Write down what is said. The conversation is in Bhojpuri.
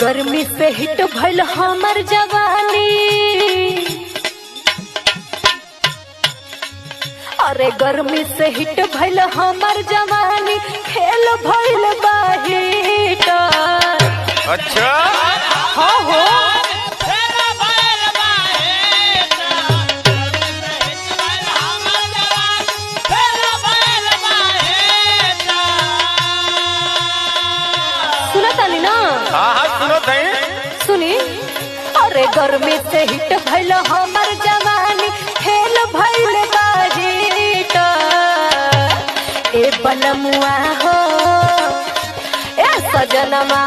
गर्मी से हिट भइल हमर जवानी, अरे गर्मी से हिट भइल हमर जवानी, खेल भइल बा हीटर। अच्छा हाँ हो सुनतानी ना? हाँ सुनो दई सुनी। अरे गर्मी से हिट भइल हमर जवानी, खेल भइल बा हीटर। ए बनमुआ हो ए सजनमा